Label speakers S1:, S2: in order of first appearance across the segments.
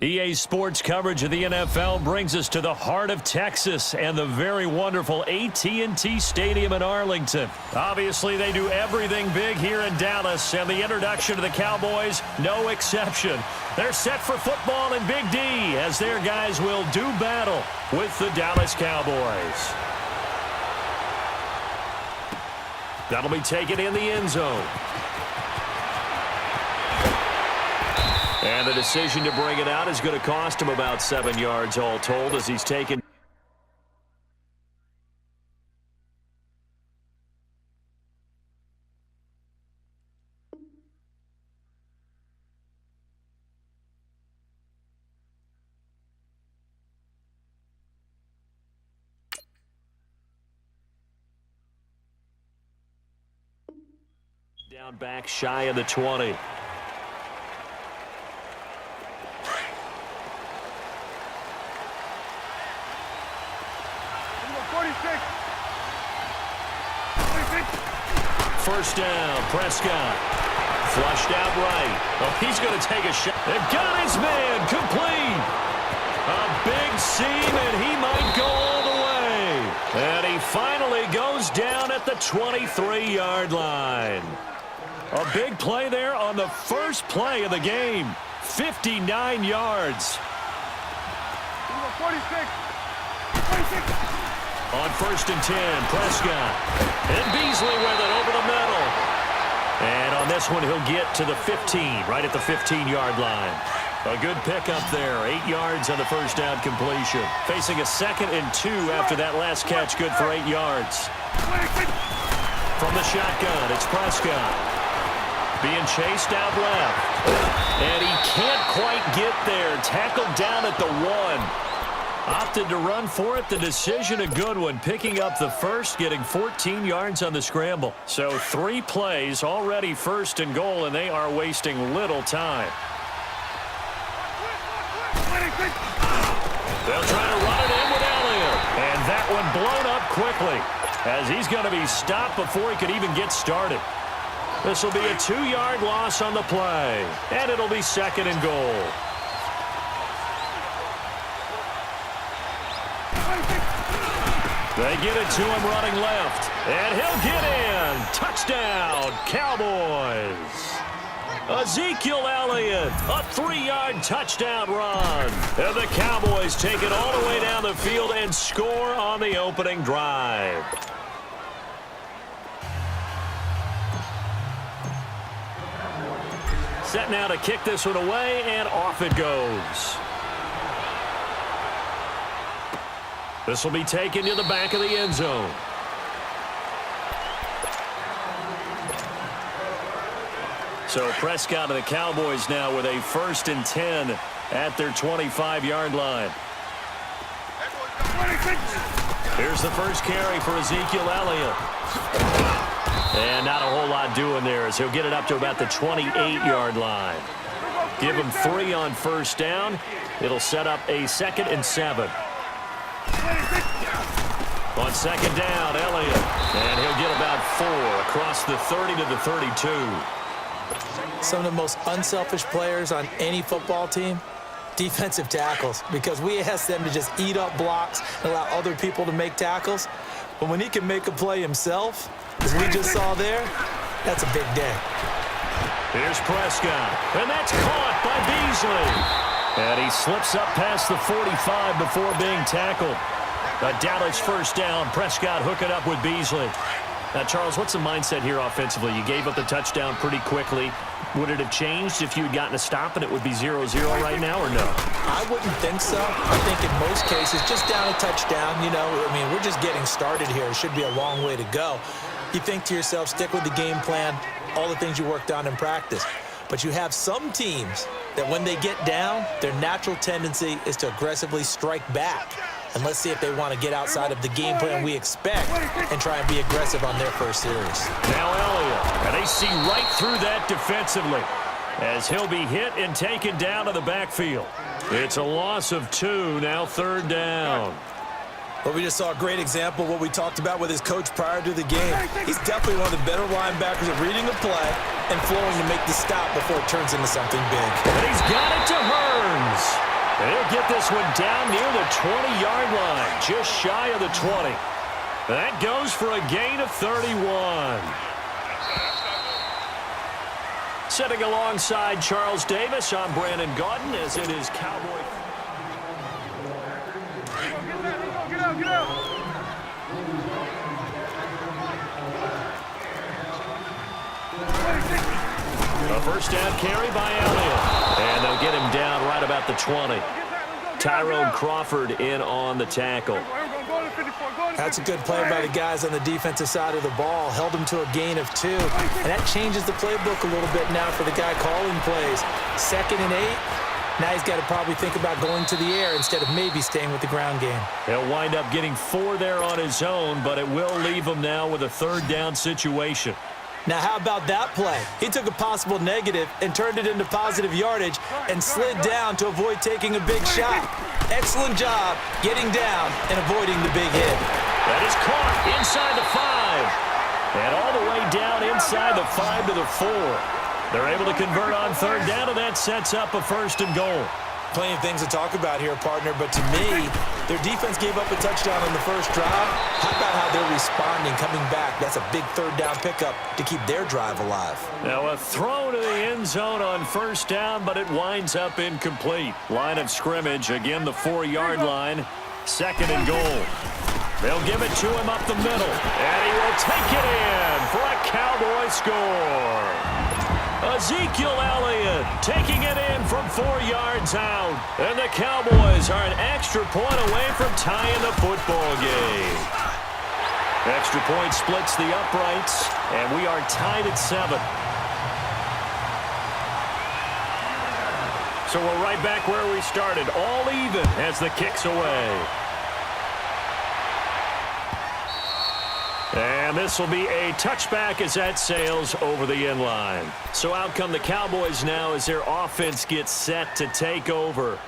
S1: EA Sports coverage of the NFL brings us to the heart of Texas and the very wonderful AT&T Stadium in Arlington. Obviously, they do everything big here in Dallas, and the introduction to the Cowboys, no exception. They're set for football in Big D as their guys will do battle with the Dallas Cowboys. That'll be taken in the end zone. And the decision to bring it out is going to cost him about 7 yards all told as he's taken. Down back shy of the 20. First down, Prescott. Flushed out right. Oh, he's going to take a shot. They've got his man complete. A big seam, and he might go all the way. And he finally goes down at the 23-yard line. A big play there on the first play of the game. 59 yards.
S2: 46.
S1: On 1st and 10, Prescott. And Beasley with it over the middle. And on this one, he'll get to the 15, right at the 15-yard line. A good pickup there. 8 yards on the first down completion. Facing a 2nd and 2 after that last catch, good for 8 yards. From the shotgun, it's Prescott. Being chased out left. And he can't quite get there. Tackled down at the 1. Opted to run for it. The decision a good one. Picking up the first, getting 14 yards on the scramble. So 3 plays, already 1st and goal, and they are wasting little time. They'll try to run it in with Elliott. And that one blown up quickly as he's going to be stopped before he could even get started. This will be a 2-yard loss on the play, and it'll be 2nd and goal. They get it to him running left, and he'll get in. Touchdown, Cowboys. Ezekiel Elliott, a 3-yard touchdown run. And the Cowboys take it all the way down the field and score on the opening drive. Set now to kick this one away, and off it goes. This will be taken to the back of the end zone. So Prescott and the Cowboys now with a 1st and 10 at their 25-yard line. Here's the first carry for Ezekiel Elliott. And not a whole lot doing there as he'll get it up to about the 28-yard line. Give him 3 on 1st down. It'll set up a 2nd and 7. On 2nd down, Elliott. And he'll get about 4 across the 30 to the 32.
S3: Some of the most unselfish players on any football team, defensive tackles, because we ask them to just eat up blocks and allow other people to make tackles. But when he can make a play himself, as we just saw there, that's a big day.
S1: Here's Prescott, and that's caught by Beasley. And he slips up past the 45 before being tackled. A Dallas 1st down. Prescott hooking up with Beasley. Now, Charles, what's the mindset here offensively? You gave up the touchdown pretty quickly. Would it have changed if you had gotten a stop and it would be 0-0 right now, or no?
S3: I wouldn't think so. I think in most cases, just down a touchdown, you know, I mean, we're just getting started here. It should be a long way to go. You think to yourself, stick with the game plan, all the things you worked on in practice. But you have some teams that when they get down, their natural tendency is to aggressively strike back. And let's see if they want to get outside of the game plan we expect and try and be aggressive on their first series.
S1: Now Elliott, and they see right through that defensively as he'll be hit and taken down to the backfield. It's a loss of 2, now 3rd down.
S3: Well, we just saw a great example of what we talked about with his coach prior to the game. He's definitely one of the better linebackers at reading a play and flowing to make the stop before it turns into something big.
S1: And he's got it to Hearns. And he'll get this one down near the 20-yard line, just shy of the 20. That goes for a gain of 31. Sitting alongside Charles Davis, I'm Brandon Gaudin, as it is Cowboy.
S2: Get out.
S1: A first down carry by Elliott. And they'll get him down right about the 20. Tyrone Crawford in on the tackle.
S3: That's a good play by the guys on the defensive side of the ball. Held him to a gain of 2. And that changes the playbook a little bit now for the guy calling plays. 2nd and 8. Now he's got to probably think about going to the air instead of maybe staying with the ground game.
S1: He'll wind up getting 4 there on his own, but it will leave him now with a 3rd down situation.
S3: Now, how about that play? He took a possible negative and turned it into positive yardage and slid down to avoid taking a big shot. Excellent job getting down and avoiding the big hit.
S1: That is caught inside the 5. And all the way down inside the 5 to the 4. They're able to convert on 3rd down, and that sets up a 1st and goal.
S3: Plenty of things to talk about here, partner, but to me, their defense gave up a touchdown on the first drive. How about how they're responding, coming back? That's a big 3rd down pickup to keep their drive alive.
S1: Now a throw to the end zone on 1st down, but it winds up incomplete. Line of scrimmage, again the 4-yard line, 2nd and goal. They'll give it to him up the middle, and he will take it in for a Cowboy score. Ezekiel Elliott taking it in from 4 yards out. And the Cowboys are an extra point away from tying the football game. Extra point splits the uprights, and we are tied at 7. So we're right back where we started, all even as the kick's away. And this will be a touchback as that sails over the end line. So out come the Cowboys now as their offense gets set to take over.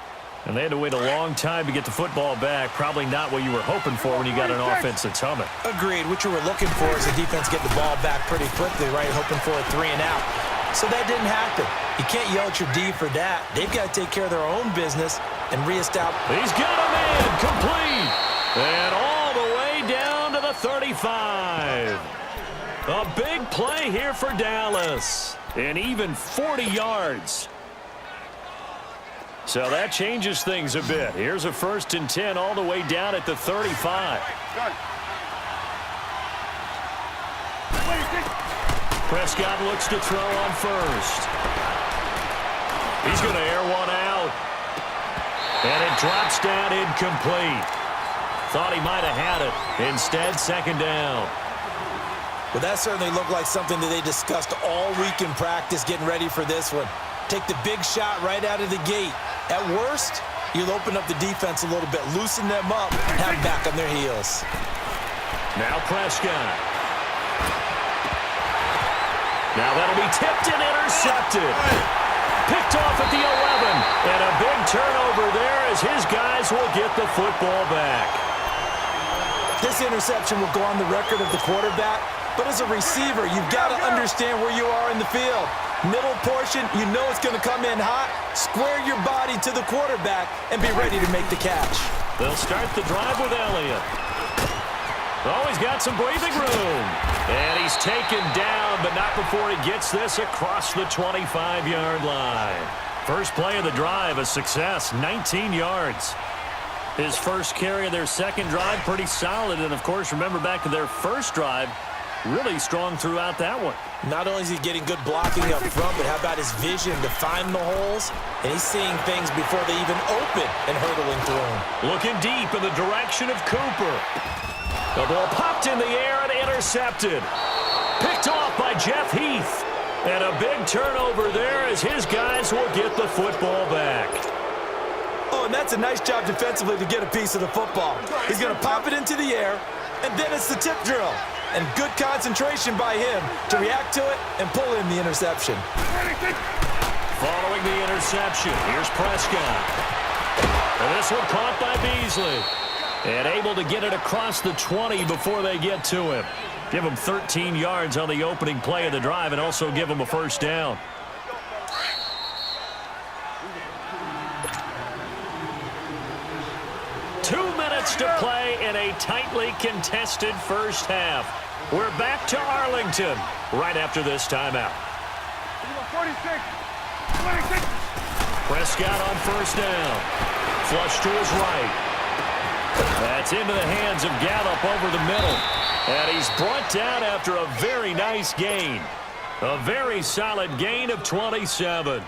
S1: And they had to wait a long time to get the football back. Probably not what you were hoping for when you got an offense that's humming.
S3: Agreed. What you were looking for is the defense get the ball back pretty quickly, right? Hoping for a 3 and out. So that didn't happen. You can't yell at your D for that. They've got to take care of their own business and reestablish.
S1: He's got a man complete. And all the way down to the 35. A big play here for Dallas. And even 40 yards. So that changes things a bit. Here's a 1st and 10 all the way down at the 35. Prescott looks to throw on 1st. He's going to air one out. And it drops down incomplete. Thought he might have had it. Instead, 2nd down.
S3: Well, that certainly looked like something that they discussed all week in practice getting ready for this one. Take the big shot right out of the gate. At worst, you'll open up the defense a little bit, loosen them up, and have them back on their heels.
S1: Now Prescott. Now that'll be tipped and intercepted. Picked off at the 11. And a big turnover there as his guys will get the football back.
S3: This interception will go on the record of the quarterback, but as a receiver, you've got to understand where you are in the field. Middle portion, you know it's going to come in hot. Square your body to the quarterback and be ready to make the catch.
S1: They'll start the drive with Elliott. Oh, he's got some breathing room. And he's taken down, but not before he gets this across the 25-yard line. First play of the drive, a success, 19 yards. His first carry of their 2nd drive, pretty solid. And, of course, remember back to their first drive, really strong throughout that one.
S3: Not only is he getting good blocking up front, but how about his vision to find the holes? And he's seeing things before they even open and hurdling through them.
S1: Looking deep in the direction of Cooper. The ball popped in the air and intercepted. Picked off by Jeff Heath. And a big turnover there as his guys will get the football back.
S3: Oh, and that's a nice job defensively to get a piece of the football. He's going to pop it into the air, and then it's the tip drill. And good concentration by him to react to it and pull in the interception.
S1: Following the interception, here's Prescott. And this one caught by Beasley. And able to get it across the 20 before they get to him. Give him 13 yards on the opening play of the drive and also give him a first down. To play in a tightly contested first half. We're back to Arlington right after this timeout.
S2: 46. 26.
S1: Prescott on first down. Flush to his right. That's into the hands of Gallup over the middle. And he's brought down after a very nice gain. A very solid gain of 27.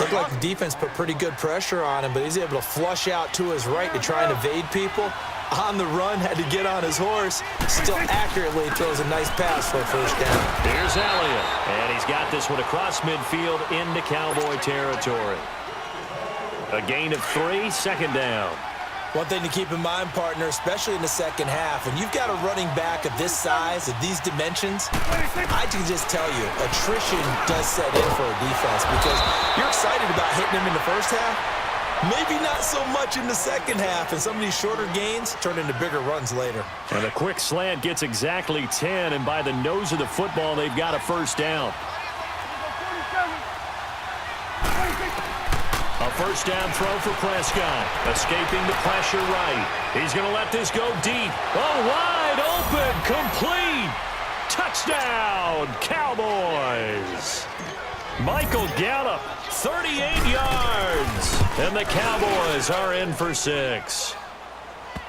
S3: Looked like the defense put pretty good pressure on him, but he's able to flush out to his right to try and evade people. On the run, had to get on his horse. Still accurately throws a nice pass for a first down.
S1: Here's Elliott, and he's got this one across midfield into Cowboy territory. A gain of 3, second down.
S3: One thing to keep in mind, partner, especially in the second half, when you've got a running back of this size, of these dimensions, I can just tell you, attrition does set in for a defense because you're excited about hitting him in the first half, maybe not so much in the second half, and some of these shorter gains turn into bigger runs later.
S1: And a quick slant gets exactly 10, and by the nose of the football, they've got a first down. A first down throw for Prescott. Escaping the pressure right. He's going to let this go deep. Oh, wide open. Complete. Touchdown, Cowboys. Michael Gallup, 38 yards. And the Cowboys are in for 6.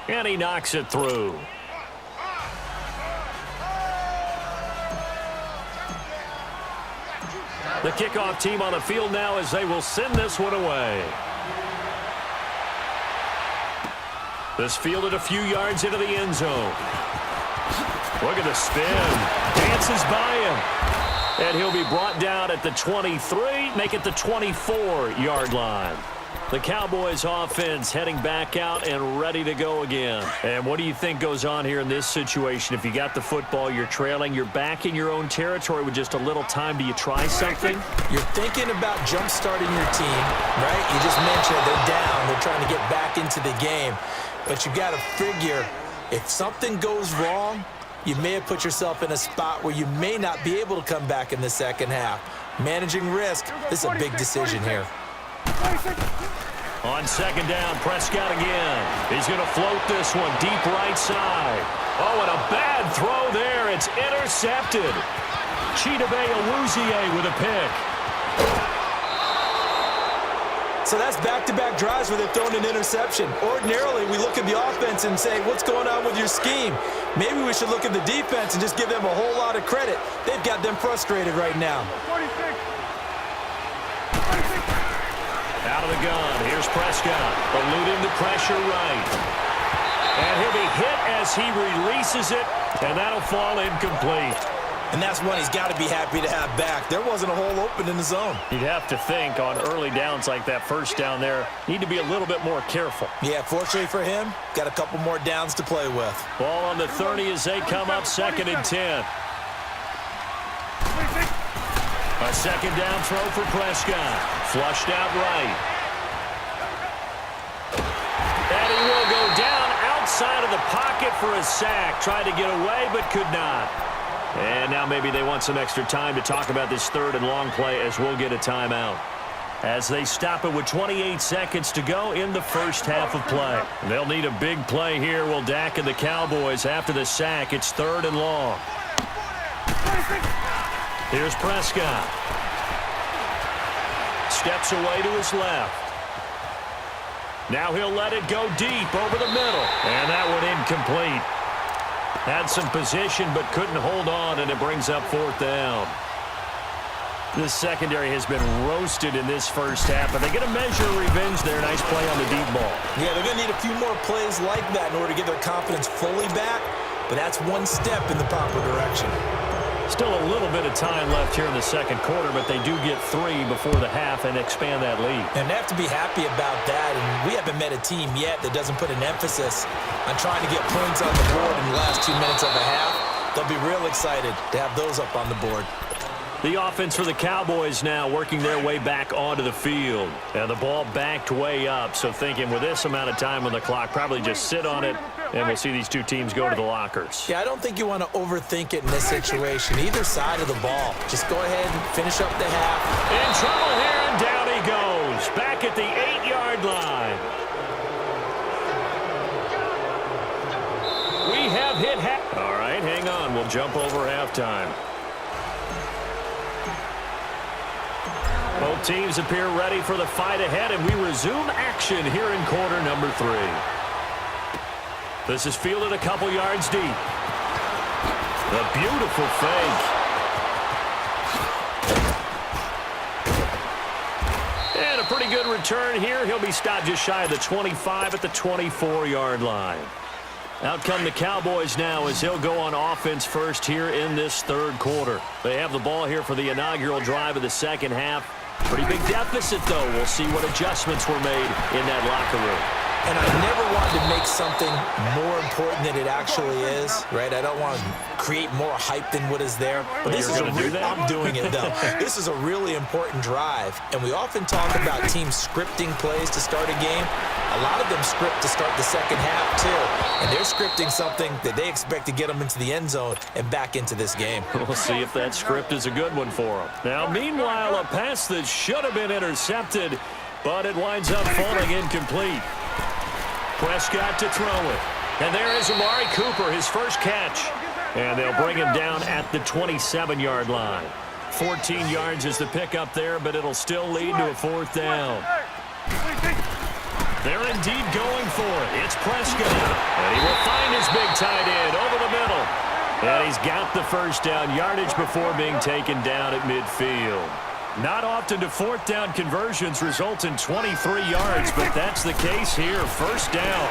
S1: And he knocks it through. The kickoff team on the field now as they will send this one away. This fielded a few yards into the end zone. Look at the spin. Dances by him. And he'll be brought down at the 23, make it the 24-yard line. The Cowboys offense heading back out and ready to go again. And what do you think goes on here in this situation? If you got the football, you're trailing, you're back in your own territory with just a little time. Do you try something?
S3: You're thinking about jump-starting your team, right? You just mentioned they're down. They're trying to get back into the game. But you got to figure if something goes wrong, you may have put yourself in a spot where you may not be able to come back in the second half. Managing risk, this is a big decision here.
S1: On second down, Prescott again. He's going to float this one deep right side. Oh, and a bad throw there. It's intercepted. Chidobe Awuzie with a pick.
S3: So that's back-to-back drives where they've thrown an interception. Ordinarily, we look at the offense and say, what's going on with your scheme? Maybe we should look at the defense and just give them a whole lot of credit. They've got them frustrated right now.
S2: 46.
S1: Out of the gun, here's Prescott, eluding the pressure right. And he'll be hit as he releases it, and that'll fall incomplete.
S3: And that's one he's got to be happy to have back. There wasn't a hole open in the zone.
S1: You'd have to think on early downs like that first down there, need to be a little bit more careful.
S3: Yeah, fortunately for him, got a couple more downs to play with.
S1: Ball on the 30 as they come up second and 10. A second down throw for Prescott. Flushed out right. And he will go down outside of the pocket for a sack. Tried to get away, but could not. And now maybe they want some extra time to talk about this third and long play as we'll get a timeout. As they stop it with 28 seconds to go in the first half of play. They'll need a big play here, will Dak and the Cowboys after the sack. It's third and long. Here's Prescott. Steps away to his left. Now he'll let it go deep over the middle. And that one incomplete. Had some position but couldn't hold on, and it brings up fourth down. This secondary has been roasted in this first half, but they get a measure of revenge there. Nice play on the deep ball.
S3: Yeah, they're going to need a few more plays like that in order to get their confidence fully back, but that's one step in the proper direction.
S1: Still a little bit of time left here in the second quarter, but they do get 3 before the half and expand that lead.
S3: And they have to be happy about that, and we haven't met a team yet that doesn't put an emphasis on trying to get points on the board in the last 2 minutes of the half. They'll be real excited to have those up on the board.
S1: The offense for the Cowboys now working their way back onto the field. And the ball backed way up, so thinking with this amount of time on the clock, probably just sit on it, and we'll see these two teams go to the lockers.
S3: Yeah, I don't think you want to overthink it in this situation. Either side of the ball. Just go ahead and finish up the half.
S1: In trouble here, and down he goes. Back at the 8-yard line. We have hit half. All right, hang on. We'll jump over halftime. Both teams appear ready for the fight ahead, and we resume action here in quarter number 3. This is fielded a couple yards deep. A beautiful fake. And a pretty good return here. He'll be stopped just shy of the 25 at the 24-yard line. Out come the Cowboys now as he'll go on offense first here in this third quarter. They have the ball here for the inaugural drive of the second half. Pretty big deficit, though. We'll see what adjustments were made in that locker room.
S3: And I never wanted to make something more important than it actually is, right? I don't want to create more hype than what is there.
S1: But
S3: this is I'm doing it, though. This is a really important drive. And we often talk about teams scripting plays to start a game. A lot of them script to start the second half, too. And they're scripting something that they expect to get them into the end zone and back into this game.
S1: We'll see if that script is a good one for them. Now, meanwhile, a pass that should have been intercepted, but it winds up falling incomplete. Prescott to throw it. And there is Amari Cooper, his first catch. And they'll bring him down at the 27-yard line. 14 yards is the pickup there, but it'll still lead to a fourth down. They're indeed going for it. It's Prescott. And he will find his big tight end over the middle. And he's got the first down yardage before being taken down at midfield. Not often do fourth down conversions result in 23 yards, but that's the case here. First down.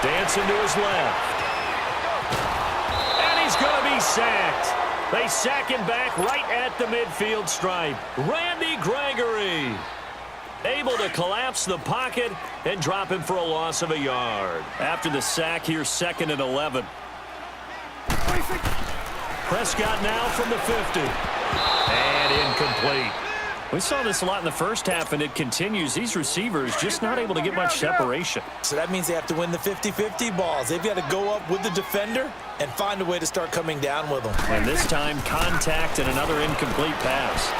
S1: Dancing to his left. And he's going to be sacked. They sack him back right at the midfield stripe. Randy Gregory able to collapse the pocket and drop him for a loss of a yard. After the sack here, 2nd and 11. Prescott now from the 50. And incomplete. We saw this a lot in the first half, and it continues. These receivers just not able to get much separation.
S3: So that means they have to win the 50-50 balls. They've got to go up with the defender and find a way to start coming down with them.
S1: And this time, contact and another incomplete pass.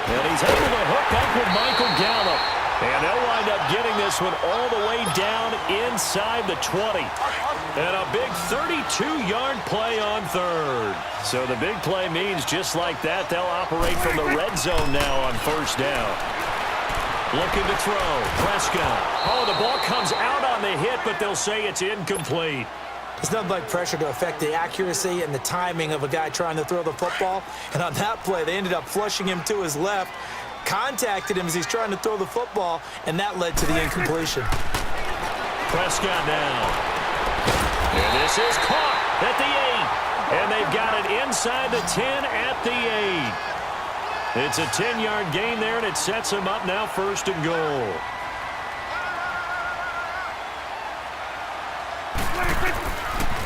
S1: And he's able to hook up with Michael Gallup. And they'll wind up getting this one all the way down inside the 20. And a big 32-yard play on third. So the big play means just like that, they'll operate from the red zone now on first down. Looking to throw. Prescott. Oh, the ball comes out on the hit, but they'll say it's incomplete.
S3: It's nothing like pressure to affect the accuracy and the timing of a guy trying to throw the football. And on that play, they ended up flushing him to his left, contacted him as he's trying to throw the football, and that led to the incompletion.
S1: Prescott now. And this is caught at the 8. And they've got it inside the 10 at the 8. It's a 10-yard gain there, and it sets him up now 1st and goal.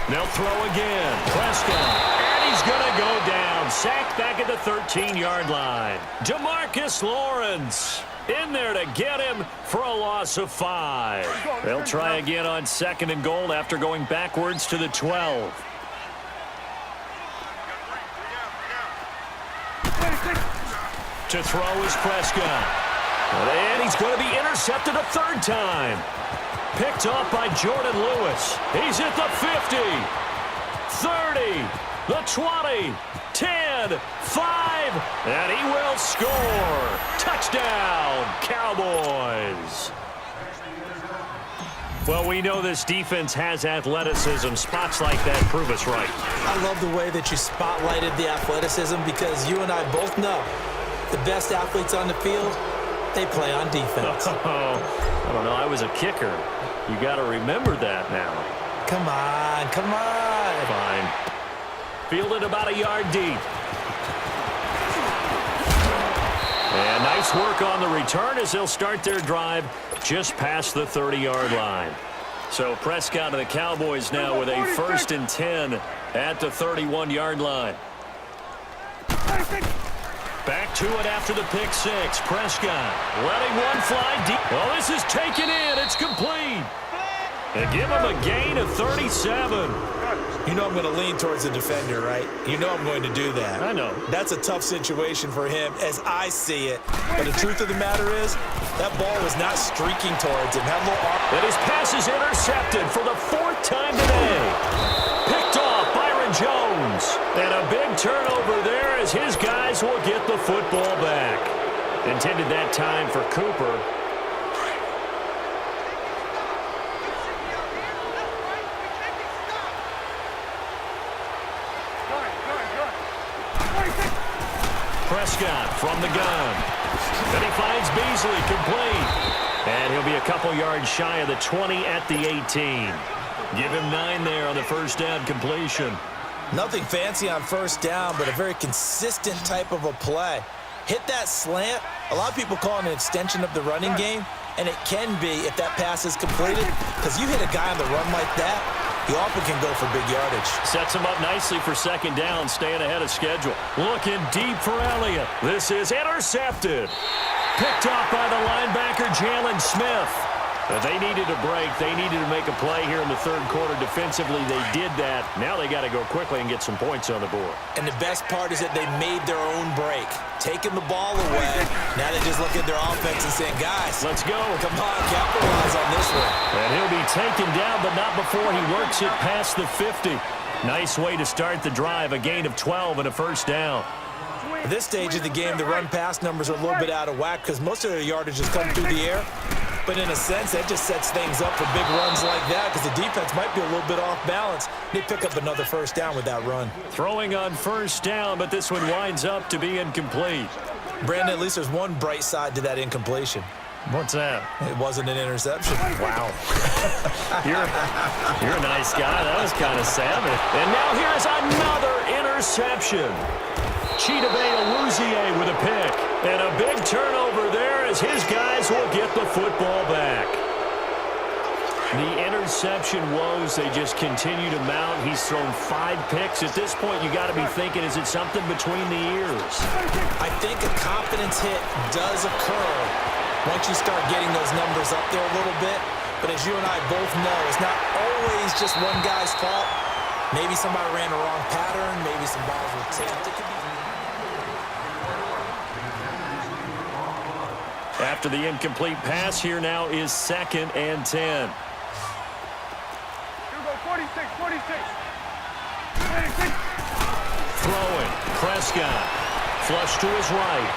S1: They'll throw again. Prescott. And he's going to go down. Sacked back at the 13-yard line. Demarcus Lawrence in there to get him for a loss of 5. They'll try again on 2nd and goal after going backwards to the 12. To throw is Prescott. And he's going to be intercepted a 3rd time. Picked off by Jordan Lewis. He's at the 50, 30, the 20, 10, 5, and he will score. Touchdown, Cowboys. Well, we know this defense has athleticism. Spots like that prove us right.
S3: I love the way that you spotlighted the athleticism because you and I both know the best athletes on the field, they play on defense.
S1: I don't know. I was a kicker. You got to remember that now.
S3: Come on, come on.
S1: Fine. Fielded about a yard deep. And nice work on the return as they'll start their drive just past the 30-yard line. So Prescott and the Cowboys now with a 1st and 10 at the 31-yard line. Back to it after the pick six. Prescott letting one fly deep. Well, this is taken in. It's complete. And give him a gain of 37.
S3: You know I'm going to lean towards the defender, right? You know I'm going to do that.
S1: I know.
S3: That's a tough situation for him as I see it. But the truth of the matter is, that ball was not streaking towards him.
S1: And his pass is intercepted for the 4th time today. Picked off Byron Jones. And a big turnover there as his guys will get the football back. Intended that time for Cooper. Prescott from the gun. Then he finds Beasley complete. And he'll be a couple yards shy of the 20 at the 18. Give him 9 there on the first down completion.
S3: Nothing fancy on first down, but a very consistent type of a play. Hit that slant. A lot of people call it an extension of the running game, and it can be if that pass is completed, because you hit a guy on the run like that, he often can go for big yardage.
S1: Sets him up nicely for second down, staying ahead of schedule. Looking deep for Elliott. This is intercepted. Picked off by the linebacker, Jalen Smith. But they needed a break. They needed to make a play here in the third quarter. Defensively, they did that. Now they got to go quickly and get some points on the board.
S3: And the best part is that they made their own break. Taking the ball away. Now they just look at their offense and saying, guys,
S1: let's go.
S3: Come on, capitalize on this one.
S1: And he'll be taken down, but not before he works it past the 50. Nice way to start the drive. A gain of 12 and a first down.
S3: At this stage of the game, the run-pass numbers are a little bit out of whack because most of their yardage has come through the air. But in a sense, that just sets things up for big runs like that because the defense might be a little bit off balance. They pick up another first down with that run.
S1: Throwing on first down, but this one winds up to be incomplete.
S3: Brandon, at least there's one bright side to that incompletion.
S1: What's that?
S3: It wasn't an interception.
S1: Wow. You're a nice guy. That was kind of savage. And now here's another interception. Chidobe Awuzie with a pick. And a big turnover there as his guys will get the football back. The interception woes, they just continue to mount. He's thrown 5 picks. At this point, you got to be thinking, is it something between the ears?
S3: I think a confidence hit does occur once you start getting those numbers up there a little bit. But as you and I both know, it's not always just one guy's fault. Maybe somebody ran the wrong pattern. Maybe some balls were tipped. It could be.
S1: After the incomplete pass, here now is 2nd and 10.
S2: Here we go, 46, 46. 46.
S1: Throwing. Prescott. Flush to his right.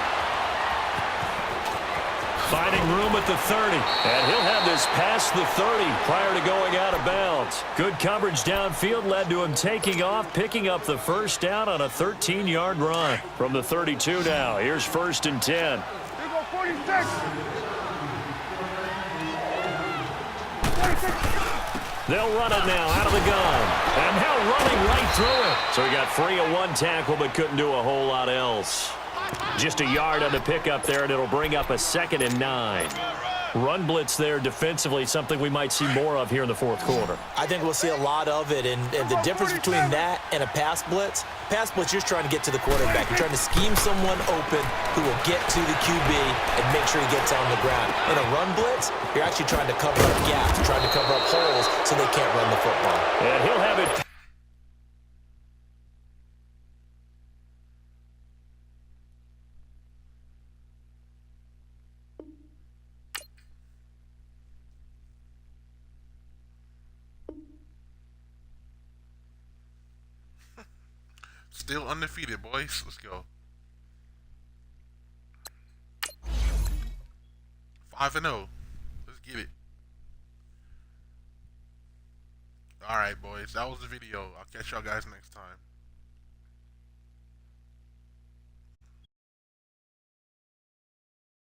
S1: Finding room at the 30. And he'll have this past the 30 prior to going out of bounds. Good coverage downfield led to him taking off, picking up the first down on a 13-yard run. From the 32 now, here's 1st and 10.
S2: 46. 46.
S1: They'll run it now out of the gun. And now running right through it. So he got free of 1 tackle but couldn't do a whole lot else. Just a yard on the pickup there, and it'll bring up a 2nd and 9. Run blitz there defensively, something we might see more of here in the fourth quarter.
S3: I think we'll see a lot of it, and the difference between that and a pass blitz, you're trying to get to the quarterback. You're trying to scheme someone open who will get to the QB and make sure he gets on the ground. In a run blitz, you're actually trying to cover up gaps, trying to cover up holes so they can't run the football.
S1: And he'll have it.
S4: Still undefeated, boys. Let's go. 5-0. Let's get it. Alright, boys. That was the video. I'll catch y'all guys next time.